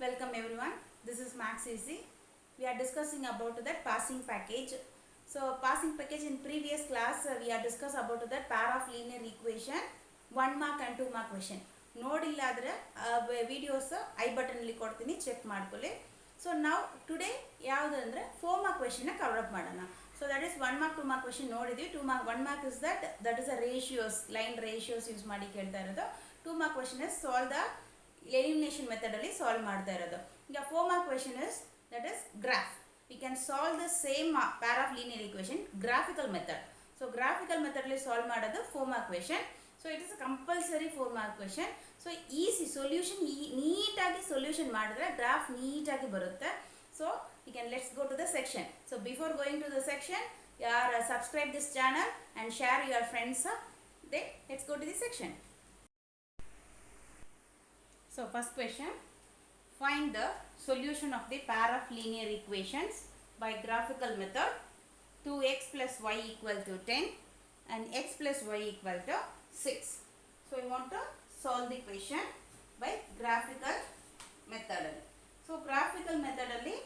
Welcome everyone. This is Max Easy. We are discussing about that passing package. So passing package in previous class we are discussed about that pair of linear equation 1 mark and 2 mark question. ನೋಡಿಲ್ಲ ಆದರೆ videos I ಬಟನಲ್ಲಿ ಕೊಡ್ತೀನಿ, check ಮಾಡ್ಕೊಳ್ಳಿ. So ನಾವು today ಯಾವುದು ಅಂದರೆ 4 mark ಕ್ವೆಶನ್ನ cover up ಮಾಡೋಣ. So that is 1 mark 2 mark question ನೋಡಿದ್ವಿ. 2 mark 1 mark is that is a ratios, line ratios use ಮಾಡಿ ಕೇಳ್ತಾ ಇರೋದು. 2 mark question is solve the elimination ಮೆಥಡಲ್ಲಿ ಸಾಲ್ವ್ ಮಾಡ್ತಾ ಇರೋದು. ಈಗ 4 mark question is that is graph. We can solve the same pair of linear equation graphical method. So graphical method ಅಲ್ಲಿ solve ಮಾಡೋದು 4 mark question. So it is a compulsory 4 mark question. So easy solution, ನೀಟಾಗಿ solution ಮಾಡಿದ್ರೆ graph ನೀಟಾಗಿ ಬರುತ್ತೆ. So you can let's go to the section. So before going to the section, you are subscribe this channel and share your friends. Then let's go to the section. So first question, find the solution of the pair of linear equations by graphical method. 2x plus y equal to 10 and x plus y equal to 6. So we want to solve the equation by graphical method. So graphical method alli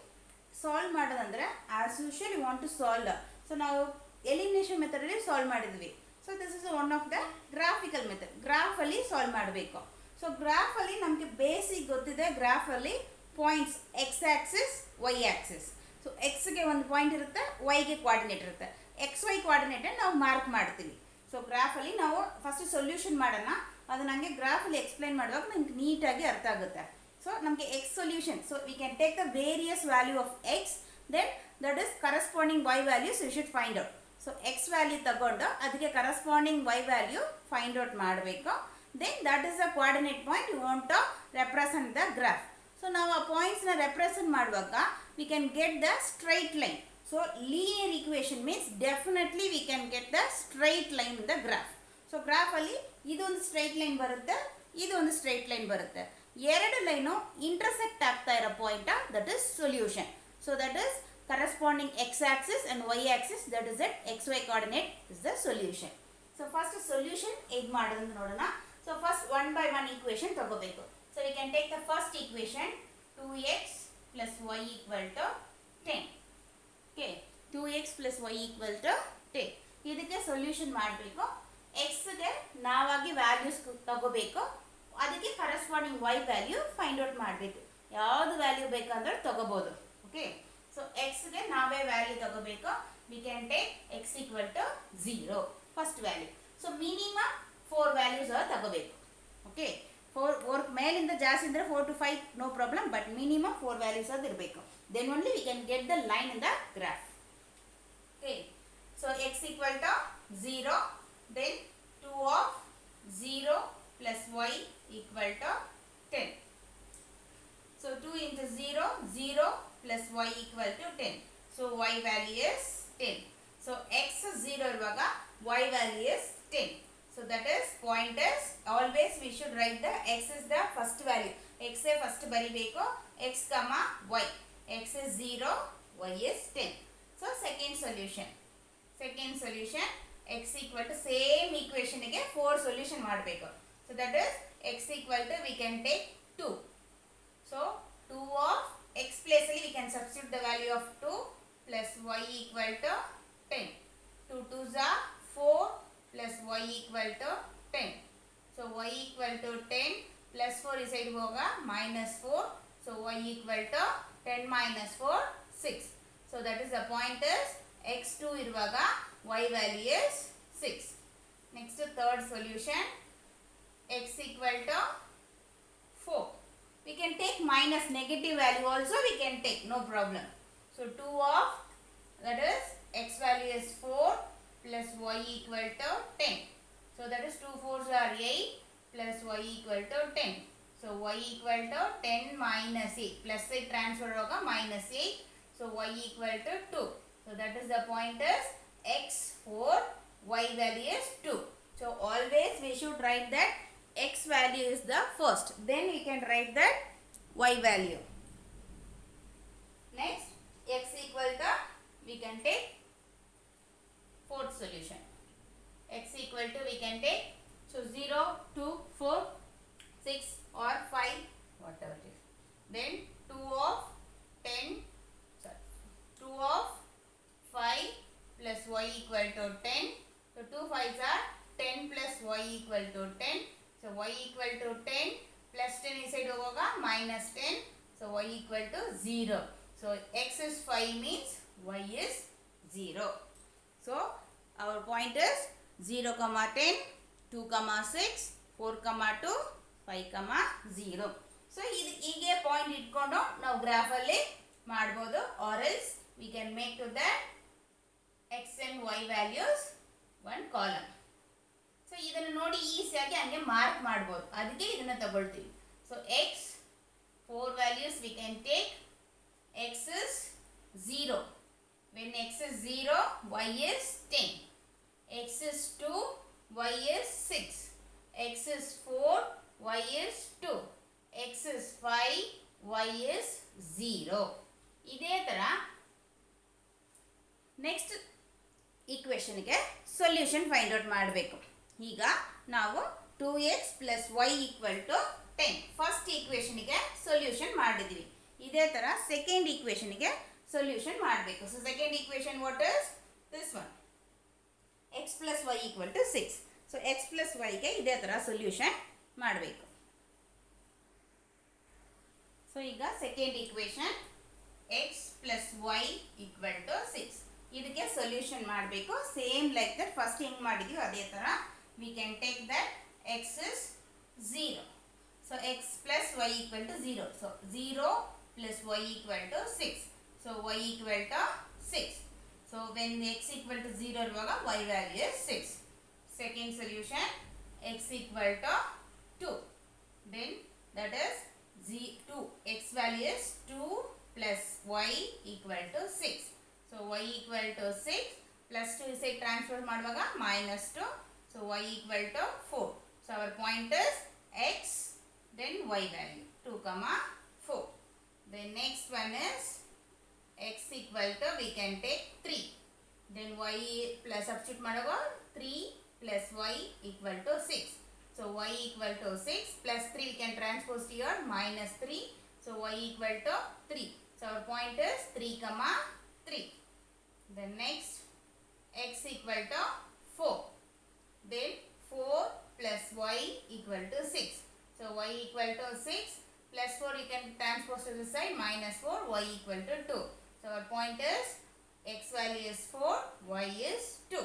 solve ಮಾಡೋದಂದ್ರೆ as usual you want to solve. So ನಾವು elimination method ಅಲ್ಲಿ solve ಮಾಡಿದ್ವಿ. So this is one of the graphical method. Graph ಅಲ್ಲಿ solve ಮಾಡಬೇಕು. ಸೊ graph ಅಲ್ಲಿ ನಮಗೆ basic ಗೊತ್ತಿದೆ. ಗ್ರಾಫ್ ಅಲ್ಲಿ points X axis, Y axis. So ಎಕ್ಸ್ಗೆ ಒಂದು ಪಾಯಿಂಟ್ ಇರುತ್ತೆ, ವೈಗೆ ಕೋಆರ್ಡಿನೇಟ್ ಇರುತ್ತೆ. ಎಕ್ಸ್ ವೈ ಕೋಆರ್ಡಿನೇಟನ್ನು ನಾವು ಮಾರ್ಕ್ ಮಾಡ್ತೀವಿ. ಸೊ ಗ್ರಾಫಲ್ಲಿ ನಾವು ಫಸ್ಟ್ ಸೊಲ್ಯೂಷನ್ ಮಾಡೋಣ. ಅದು ನನಗೆ ಗ್ರಾಫಲ್ಲಿ ಎಕ್ಸ್ಪ್ಲೈನ್ ಮಾಡುವಾಗ ನಮ್ಗೆ ನೀಟಾಗಿ ಅರ್ಥ ಆಗುತ್ತೆ. ಸೊ ನಮಗೆ x solution, so we can take the various value of x, then that is corresponding y values you should find out. So x value ತಗೊಂಡು ಅದಕ್ಕೆ corresponding y value find out ಮಾಡಬೇಕು. Then that is the coordinate point you want to represent the graph. So now a points na represent ಮಾಡುವಾಗ we can get the straight line. So linear equation means definitely we can get the straight line in the graph. So graph ಅಲ್ಲಿ ಇದೊಂದು straight line ಬರುತ್ತೆ, ಇದೊಂದು straight line ಬರುತ್ತೆ. ಎರಡು line intersect ಆಗ್ತಾ ಇರೋ point that is solution. So that is corresponding x axis and y axis, that is at xy coordinate is the solution. So first solution ಹೇಗೆ ಮಾಡೋದು ನೋಡೋಣ. So first one by one equation ತಗೋಬೇಕು. So we can take the first equation, 2x plus y equal to 10. Okay, 2x plus y equal to 10. ಇದಕ್ಕೆ solution ಮಾಡಬೇಕು. ಎಕ್ಸ್ಗೆ ನಾವಾಗಿ values ತಗೋಬೇಕು, ಅದಕ್ಕೆ corresponding y value find out ಮಾಡಬೇಕು. ಯಾವುದು value ಬೇಕಂದ್ರೆ ತಗೋಬೋದು. ಓಕೆ, ಸೊ ಎಕ್ಸ್ಗೆ ನಾವೇ ವ್ಯಾಲ್ಯೂ ತಗೋಬೇಕು. We can take x equal to 0 first value. So minimum 4 values ತಗೋಬೇಕು. ಓಕೆ, 4 ಮೇಲಿಂದ ಜಾಸ್ತಿ ಅಂದರೆ 4 to 5 no problem, but minimum 4 values ಅದು ಇರಬೇಕು. Then only we can get the line in the graph. Okay, so X equal to 0, then 2 of 0 plus y equal to 10. So 2 into 0, 0 plus y equal to 10. So y value is 10. So x 0 ಇರುವಾಗ y value is 10. So that is point is always we should write the x is the first value. X first ಬರಿಬೇಕು, x comma y. X is 0, y is 10. So second solution x equal to same equation ಗೆ 4 solution ಮಾಡಬೇಕು. So that is x equal to we can take 2. So 2 of x place ಅಲ್ಲಿ we can substitute the value of 2 plus y equal to 10. 2 2s are 4 plus y equal to 10. So y equal to 10 plus 4 is side hoga minus 4. So y equal to 10 minus 4, 6. So that is the point is x2 iruvaga y value is 6. Next third solution, x equal to 4. We can take minus negative value also we can take, no problem. So 2 of that is x value is 4 plus y equal to 10. So that is 2 4s are 8 plus y equal to 10. So y equal to 10 minus 8. Plus 8 transfer hoga minus 8. So y equal to 2. So that is the point is x4, y value is 2. So always we should write that x value is the first. Then we can write that y value. Next x equal to we can take fourth solution. X equal to we can take, so 0, 2, 4, 6 or 5, whatever it is. then 2 of 10, sorry, 2 of 5 plus y equal to 10. So 2 5s are 10 plus y equal to 10. So y equal to 10 plus 10 is side hoga minus 10. So y equal to 0. So x is 5 means y is 0. So our point is 0 comma 10, 2 comma 6, 4 comma 2, 5 comma 0. So ಇದು ಹೀಗೆ point ಇಟ್ಕೊಂಡು ನಾವು graph ಅಲ್ಲಿ ಮಾಡಬಹುದು, or else we can make to that x and y values one column. So ಇದನ್ನು ನೋಡಿ ಈಸಿಯಾಗಿ ಹಂಗೆ ಮಾರ್ಕ್ ಮಾಡಬಹುದು, ಅದಕ್ಕೆ ಇದನ್ನ ತಗೊಳ್ತೀವಿ. So x 4 values we can take. X is 0. When x is 0, y is 10. X is 2, y is 6. X is 4, y is 2. X is 5, y is 0. ಇದೇ ತರ ನೆಕ್ಸ್ಟ್ ಈಕ್ವೇಷನ್ಗೆ ಸೊಲ್ಯೂಷನ್ ಫೈಂಡ್ ಔಟ್ ಮಾಡಬೇಕು. ಈಗ ನಾವು 2x plus y equal to 10 first ಈಕ್ವೇಷನ್ಗೆ solution ಮಾಡಿದ್ವಿ. ಇದೇ ತರ ಸೆಕೆಂಡ್ ಈಕ್ವೇಷನ್ಗೆ ಸೊಲ್ಯೂಷನ್ ಮಾಡಬೇಕು. So second equation what is this one, x plus y equal to 6. So x plus y ಗೆ ಇದೇ ತರ ಸೊಲ್ಯೂಷನ್ ಮಾಡಬೇಕು. ಸೊ ಈಗ second equation x plus y equal to 6, ಇದಕ್ಕೆ ಸೊಲ್ಯೂಷನ್ ಮಾಡಬೇಕು. ಸೇಮ್ ಲೈಕ್ ದಟ್ ಫಸ್ಟ್ ಹೆಂಗ್ ಮಾಡಿದ್ವಿ ಅದೇ ತರ we can take that x is 0. So x plus y equal to 0. So 0 plus y equal to 6. So y equal to 6. So when x equal to 0 iruvaga y value is 6. Second solution, x equal to 2. Then that is 2. X value is 2 plus y equal to 6. So y equal to 6 plus 2 is transfer ಮಾಡುವಾಗ minus 2. So y equal to 4. So our point is x, then y value 2 comma 4. The next one is x equal to, we can take 3. Then y plus substitute ಮಾಡುವಾಗ 3 plus y equal to 6. So y equal to 6 plus 3 we can transpose here minus 3. So y equal to 3. So our point is 3 comma 3. The next x equal to 4. Then 4 plus y equal to 6. So y equal to 6 plus 4 you can transpose to this side minus 4, y equal to 2. So our point is x value is 4, y is 2.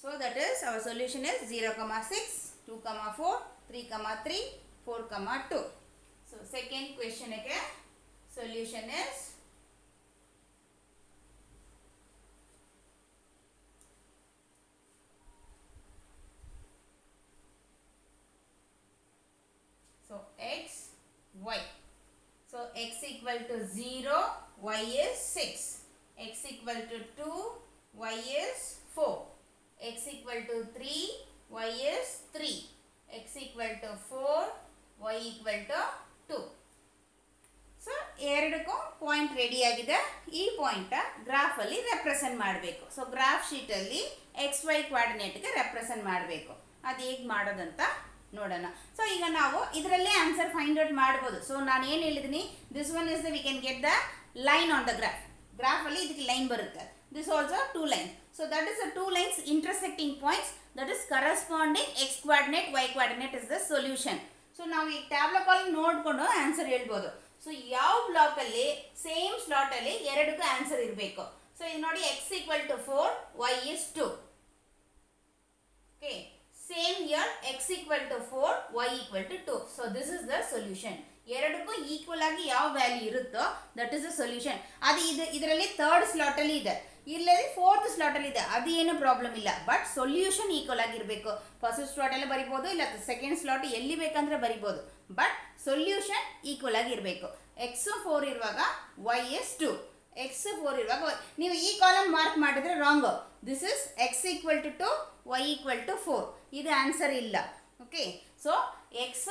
So that is our solution is 0 comma 6, 2 comma 4, 3 comma 3, 4 comma 2. So second question again, solution is x, y. So x equal to 0, y is 6. X equal to 2, y is 4. X equal to 3, y is 3. X equal to 4, y equal to 2. So ಎರಡಕ್ಕೂ point ready ಆಗಿದೆ. ಈ point graph ಅಲ್ಲಿ represent ಮಾಡಬೇಕು. ಸೊ graph sheet ಅಲ್ಲಿ X Y ಕೋಆರ್ಡಿನೇಟ್ಗೆ represent ಮಾಡಬೇಕು. ಅದು ಹೇಗೆ ಮಾಡೋದಂತ ನೋಡೋಣ. ಸೊ ಈಗ ನಾವು ಇದರಲ್ಲೇ ಆನ್ಸರ್ ಫೈಂಡ್ ಔಟ್ ಮಾಡ್ಬೋದು. ಸೊ ನಾನು ಏನು ಹೇಳಿದ್ದೀನಿ, this one is the V can get the line on the graph. Graph ಅಲ್ಲಿ ಇದಕ್ಕೆ ಲೈನ್ ಬರುತ್ತೆ. This also 2 lines. So that is the 2 lines intersecting points, that is corresponding x coordinate y coordinate is the solution. So ನಾವು ಈ table column ನೋಡಿಕೊಂಡು answer ಹೇಳ್ಬೋದು. So ಯಾವ block ಅಲ್ಲಿ same slot ಅಲ್ಲಿ ಎರಡಕ್ಕೂ ಆನ್ಸರ್ ಇರಬೇಕು. ಸೊ ಇದು ನೋಡಿ x equal to 4, y is 2. Okay, same here x equal to 4, Y equal to 2. So this is the solution. ಎರಡಕ್ಕೂ ಈಕ್ವಲ್ ಆಗಿ ಯಾವ ವ್ಯಾಲ್ಯೂ ಇರುತ್ತೋ ದಟ್ ಇಸ್ ದ ಸೊಲ್ಯೂಷನ್. ಅದು ಇದರಲ್ಲಿ ಥರ್ಡ್ ಸ್ಲಾಟ್ ಅಲ್ಲಿ ಇದೆ, ಇಲ್ಲದೆ ಫೋರ್ತ್ ಸ್ಲಾಟ್ ಅಲ್ಲಿ ಇದೆ, ಅದು ಏನು ಪ್ರಾಬ್ಲಮ್ ಇಲ್ಲ. ಬಟ್ ಸೊಲ್ಯೂಷನ್ ಈಕ್ವಲ್ ಆಗಿರಬೇಕು. ಫಸ್ಟ್ ಸ್ಲಾಟ್ ಅಲ್ಲಿ ಬರಿಬೋದು, ಇಲ್ಲ ಸೆಕೆಂಡ್ ಸ್ಲಾಟ್ ಎಲ್ಲಿ ಬೇಕಂದ್ರೆ ಬರಿಬೋದು. ಬಟ್ ಸೊಲ್ಯೂಷನ್ ಈಕ್ವಲ್ ಆಗಿರಬೇಕು. ಎಕ್ಸ್ 4 ಇರುವಾಗ ವೈ ಇಸ್ 2. ಎಕ್ಸ್ 4 ಇರುವಾಗ ನೀವು ಈ ಕಾಲಮ್ ಮಾರ್ಕ್ ಮಾಡಿದ್ರೆ wrong. This is x equal to 2, y equal to 4. ಇದು ಆನ್ಸರ್ ಇಲ್ಲ. Okay, so x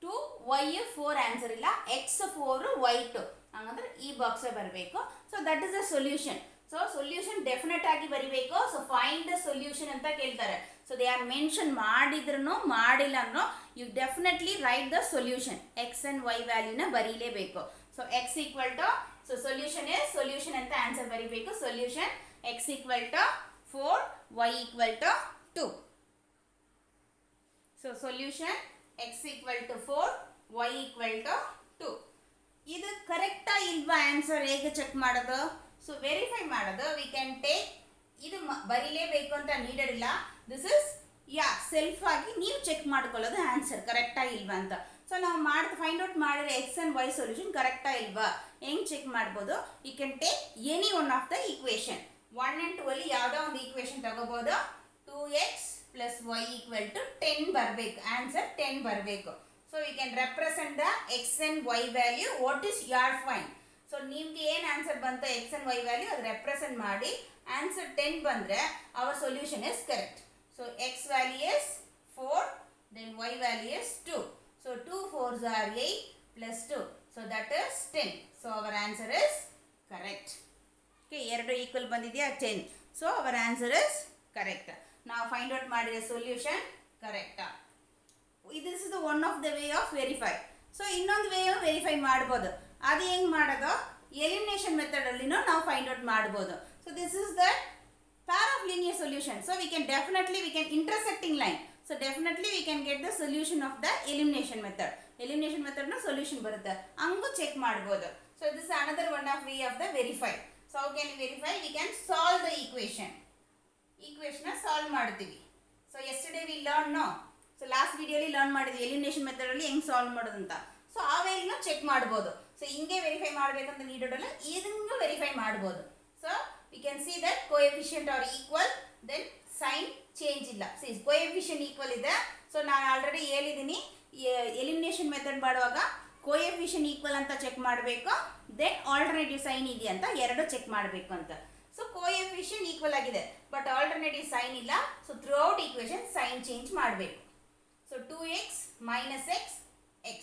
2, y 4 answer ಇಲ್ಲ. ಎಕ್ಸ್ 4, ವೈ 2 ಹಂಗಂದ್ರೆ ಈ ಬಾಕ್ಸೇ ಬರಬೇಕು. So that is the solution. So solution definite ಆಗಿ ಬರಿಬೇಕು. ಸೊ ಫೈಂಡ್ ದ ಸೊಲ್ಯೂಷನ್ ಅಂತ ಕೇಳ್ತಾರೆ. ಸೊ ದೇ ಆರ್ ಮೆನ್ಷನ್ ಮಾಡಿದ್ರು ಮಾಡಿಲ್ಲ ಅನ್ನೋ you definitely write the solution. X and Y ವ್ಯಾಲ್ಯೂನ ಬರೀಲೇಬೇಕು. So X equal to so solution ಅಂತ ಆನ್ಸರ್ ಬರೀಬೇಕು. Solution X equal to 4 Y equal to 2. So solution X equal to 4 Y equal to 2. ಇದು ಕರೆಕ್ಟಾ ಇಲ್ವಾ ಆನ್ಸರ್ ಹೇಗೆ check ಮಾಡೋದು? So verify ಮಾಡೋದು. ವಿ ಕ್ಯಾನ್ ಟೇಕ್ ಇದು ಬರೀಲೇಬೇಕು ಅಂತ ನೀಡೆಡ್ ಇಲ್ಲ. ದಿಸ್ ಇಸ್ ಸೆಲ್ಫ್ ಆಗಿ ನೀವು ಚೆಕ್ ಮಾಡ್ಕೊಳ್ಳೋದು ಆನ್ಸರ್ ಕರೆಕ್ಟಾ ಇಲ್ವಾ ಅಂತ. ಸೊ ನಾವು ಫೈಂಡ್ ಔಟ್ ಮಾಡಿದ್ರೆ ಎಕ್ಸ್ ಅಂಡ್ ವೈ ಸೊಲ್ಯೂಷನ್ ಕರೆಕ್ಟಾ ಇಲ್ವಾ ಹೆಂಗ್ ಚೆಕ್ ಮಾಡ್ಬೋದು? You can take any one of the equation. 1 and 2 ಅಲ್ಲಿ ಯಾವುದೋ ಒಂದು ಈಕ್ವೇಷನ್ ತಗೋಬಹುದು. 2x plus y equal to 10 ಬರಬೇಕು. ಆನ್ಸರ್ 10 ಬರಬೇಕು. So you can represent the x and y value. What is your find? So ನಿಮ್ಗೆ ಏನು answer ಬಂತ x and y value ಅದು ರೆಪ್ರೆಸೆಂಟ್ ಮಾಡಿ ಆನ್ಸರ್ 10 ಬಂದರೆ our solution is correct. So x value is 4, then y value is 2. So 2 4s are 8 plus 2. So that is 10. So our answer is correct. Okay, ಎರಡು equal ಬಂದಿದೆಯಾ 10. So our answer is correct. ನಾವು find out ಮಾಡಿದ solution ಕರೆಕ್ಟಾ? this is the one of the way of verify. So ಇನ್ನೊಂದು way verify ಮಾಡ್ಬೋದು. ಅದು ಹೆಂಗೆ ಮಾಡೋದು? ಎಲಿಮಿನೇಷನ್ ಮೆಥಡ್ ಅಲ್ಲಿನೂ ನಾವು ಫೈಂಡ್ ಔಟ್ ಮಾಡ್ಬೋದು. So this is the pair of linear solution. So we can intersecting line. So definitely we can get the solution of the elimination method. Elimination method no solution ಬರುತ್ತೆ. ಹಂಗೂ check ಮಾಡ್ಬೋದು. So this is another one of way of the verify. So how can we verify? We can solve the equation. Equation solve ಮಾಡ್ತೀವಿ. So yesterday we learned no. So last video ಅಲ್ಲಿ learn ಮಾಡಿದ್ವಿ elimination method ಅಲ್ಲಿ ಹೆಂಗೆ solve ಮಾಡೋದು ಅಂತ. So ಆ ವೇಲಿನ check ಮಾಡ್ಬೋದು. So ಹಿಂಗೆ ವೆರಿಫೈ ಮಾಡಬೇಕಂತ ನೀಡೆಡ್ ಅಲ್ಲ, ಇದನ್ನು ವೆರಿಫೈ ಮಾಡ್ಬೋದು. So we can see that coefficient are equal, then sign change ಇಲ್ಲ. See coefficient equal ಇದೆ. ಸೊ ನಾನು ಆಲ್ರೆಡಿ ಹೇಳಿದ್ದೀನಿ ಎಲಿಮಿನೇಷನ್ ಮೆಥಡ್ ಮಾಡುವಾಗ ಕೋಎಫಿಷಿಯಂಟ್ ಈಕ್ವಲ್ ಅಂತ ಚೆಕ್ ಮಾಡಬೇಕು, ದೆನ್ ಆಲ್ಟರ್ನೇಟಿವ್ ಸೈನ್ ಇದೆ ಅಂತ ಎರಡು ಚೆಕ್ ಮಾಡಬೇಕು ಅಂತ. ಸೊ ಕೋಎಫಿಷಿಯಂಟ್ ಈಕ್ವಲ್ ಆಗಿದೆ ಬಟ್ ಆಲ್ಟರ್ನೇಟಿವ್ ಸೈನ್ ಇಲ್ಲ. So throughout equation sign change ಮಾಡಬೇಕು. So 2x minus x, x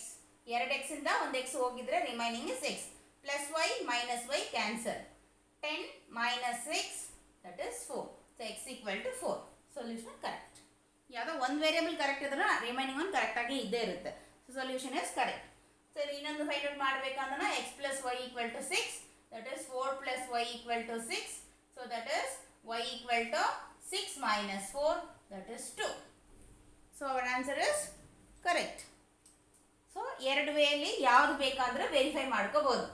2x ಇಂದ 1x ಹೋಗಿದ್ರೆ remaining is x, plus y minus y cancel, 10 minus 6 that is 4. So x equal to 4. Solution correct. ಯಾವುದೋ ಒಂದು variable correct ಇದ್ರೆ remaining ಒಂದು correct ಆಗಿ ಇದ್ದೇ ಇರುತ್ತೆ. So solution is correct. So ಇನ್ನೊಂದು ಫೈಂಡ್ ಔಟ್ ಮಾಡಬೇಕಂದ್ರೆ x plus y equal to 6, that is 4 plus y equal to 6. So that is y equal to 6 minus 4, that is 2. So our answer is correct. So ಎರಡು ವೇಯಲ್ಲಿ ಯಾವುದು ಬೇಕಾದ್ರೆ verify ಮಾಡ್ಕೋಬಹುದು.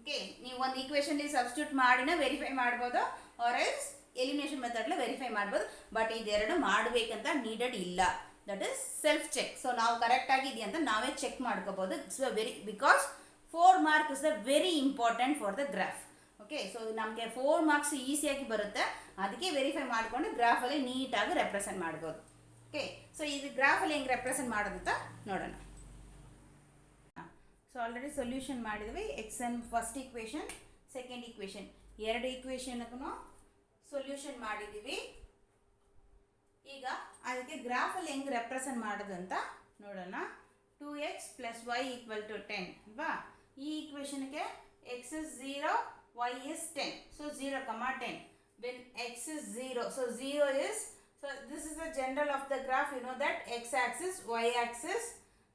Okay, ನೀವು ಒಂದು equation substitute ಮಾಡಿನ verify ಮಾಡ್ಬೋದು, or else elimination ಮೆಥಡ್ಲ ವೆರಿಫೈ ಮಾಡ್ಬೋದು. ಬಟ್ ಇದೆರಡು ಮಾಡಬೇಕಂತ ನೀಡೆಡ್ ಇಲ್ಲ. That is self check. So ನಾವು ಕರೆಕ್ಟ್ ಆಗಿದೆಯಾ ಅಂತ ನಾವೇ ಚೆಕ್ ಮಾಡ್ಕೋಬೋದು. Because 4 mark is the very important for the graph. Okay, so ನಮಗೆ 4 ಮಾರ್ಕ್ಸ್ ಈಸಿಯಾಗಿ ಬರುತ್ತೆ. ಅದಕ್ಕೆ ವೆರಿಫೈ ಮಾಡಿಕೊಂಡು ಗ್ರಾಫಲ್ಲಿ ನೀಟಾಗಿ ರೆಪ್ರೆಸೆಂಟ್ ಮಾಡ್ಬೋದು. ಓಕೆ, ಸೊ ಇದು ಗ್ರಾಫಲ್ಲಿ ಹೆಂಗೆ ರೆಪ್ರೆಸೆಂಟ್ ಮಾಡೋದು ಅಂತ ನೋಡೋಣ. ಸೊ ಆಲ್ರೆಡಿ ಸೊಲ್ಯೂಷನ್ ಮಾಡಿದ್ವಿ. X N first equation, second equation, ಎರಡು ಈಕ್ವೇಷನ್ಗೂ ಸೊಲ್ಯೂಷನ್ ಮಾಡಿದ್ದೀವಿ. ಈಗ ಅದಕ್ಕೆ ಗ್ರಾಫಲ್ಲಿ ಹೆಂಗೆ ರೆಪ್ರೆಸೆಂಟ್ ಮಾಡೋದು ಅಂತ ನೋಡೋಣ. 2x plus y equal to 10 ಅಲ್ವಾ? ಈ ಈಕ್ವೇಷನ್ಗೆ x is 0, y is 10. So 0, 10. When x is 0, so 0 is, so this is the general of the graph. You know that x axis, y axis,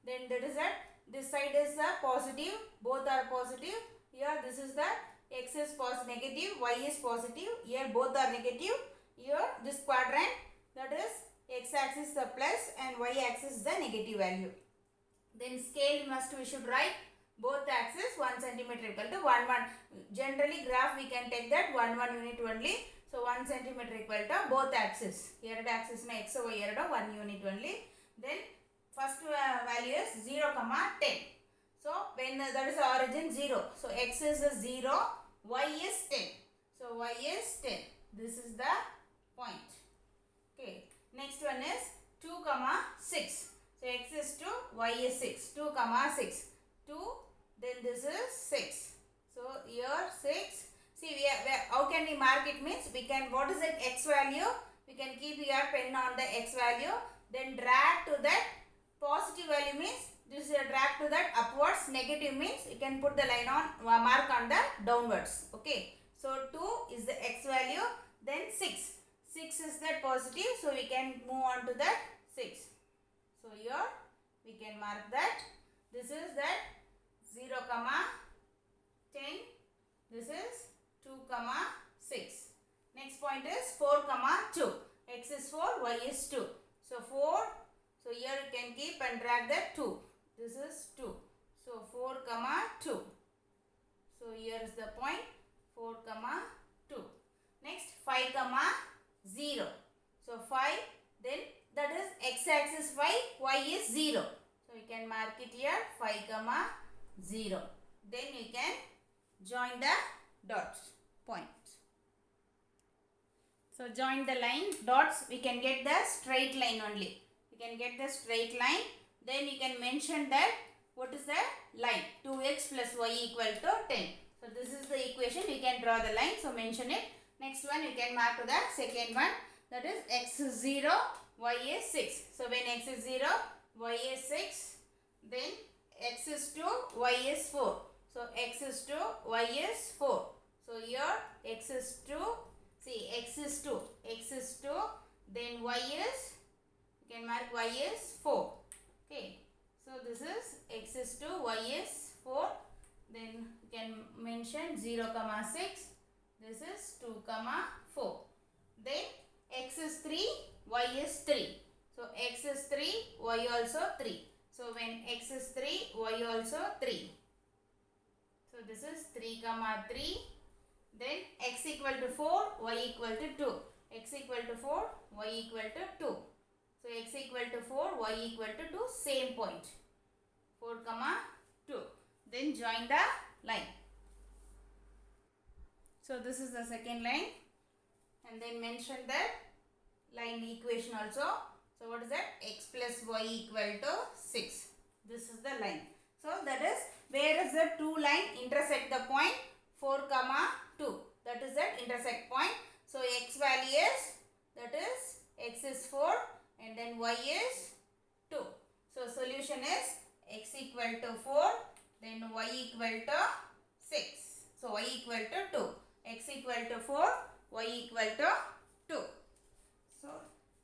then that is that this side is the positive, both are positive. Here this is the x is negative, y is positive, here both are negative. Here this quadrant, that is x axis the plus and y axis the negative value. Then scale we should write both axis 1 centimeter equal to 1 1. Generally graph we can take that 1 1 unit only. So 1 centimeter equal to both axis. Here axis na x y 1 unit only. Then first value is 0, 10. So when that is origin 0. So x is 0, y is 10. So y is 10. This is the point. Okay. Next one is 2, 6. So x is 2, y is 6. 2, 6. 2, then this is 6. So here 6. See how can we mark it means we can, what is that x value? We can keep your pen on the x value. Then drag to that positive value means this is a drag to that upwards. Negative means you can put the line on, mark on the downwards. Okay. So 2 is the x value, then 6. 6 is that positive, so we can move on to that 6. So here we can mark that. This is that 0, 10. This is 2, 6. Next point is 4, 2. X is 4, y is 2. So 4. So here you can keep and drag that 2. This is 2. So 4, 2. So here is the point 4, 2. Next 5, 0. So 5, then that is x-axis 5, y is 0. So you can mark it here 5, 0. Then you can join the dots, points. So join the line, dots, we can get the straight line only. You can get the straight line. Then you can mention that what is the line? 2x plus y equal to 10. So this is the equation. You can draw the line. So mention it. Next one you can mark to the second one. That is x is 0, y is 6. So when x is 0, y is 6. Then x is 2, y is 4. So x is 2, y is 4. So here x is 2. See, x is 2. X is 2. Then y is, you can mark y is 4. Okay. So this is x is 2, y is 4. Then you can mention 0, 6. This is 2, 4. Then x is 3, y is 3. So x is 3, y also 3. So when x is 3, y also 3. So this is 3, 3. Then x equal to 4, y equal to 2. X equal to 4, y equal to 2. So x equal to 4, y equal to 2, same point. 4, 2. Then join the line. So this is the second line. And then mention that line equation also. So what is that? X plus y equal to 6. This is the line. So that is where is the two line intersect the point 4, 2. That is that intersect point. So x value is, that is x is 4 and then y is 2. So solution is x equal to 4, then y equal to 6. So y equal to 2. X equal to 4, y equal to 2. So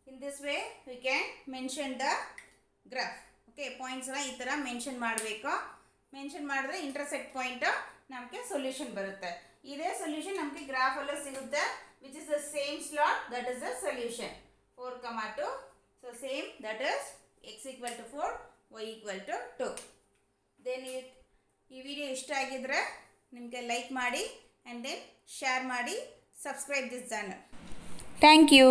in this way we can mention the graph. Okay, points la itara mention ಮಾಡಬೇಕು. Mention ಮಾಡಿದ್ರೆ intersect point ನಮಗೆ solution ಬರುತ್ತೆ. ಇದೇ solution ನಮಗೆ graph ಅಲ್ಲೂ ಸಿಗುತ್ತೆ, which is the same slot, that is the solution 4, 2. So same, that is x equal to 4, y equal to 2. Then ಈ video ಇಷ್ಟ ಆಗಿದ್ರೆ ನಿಮಗೆ ಲೈಕ್ ಮಾಡಿ ಆ್ಯಂಡ್ ದೆನ್ ಶೇರ್ ಮಾಡಿ, subscribe this channel. Thank you.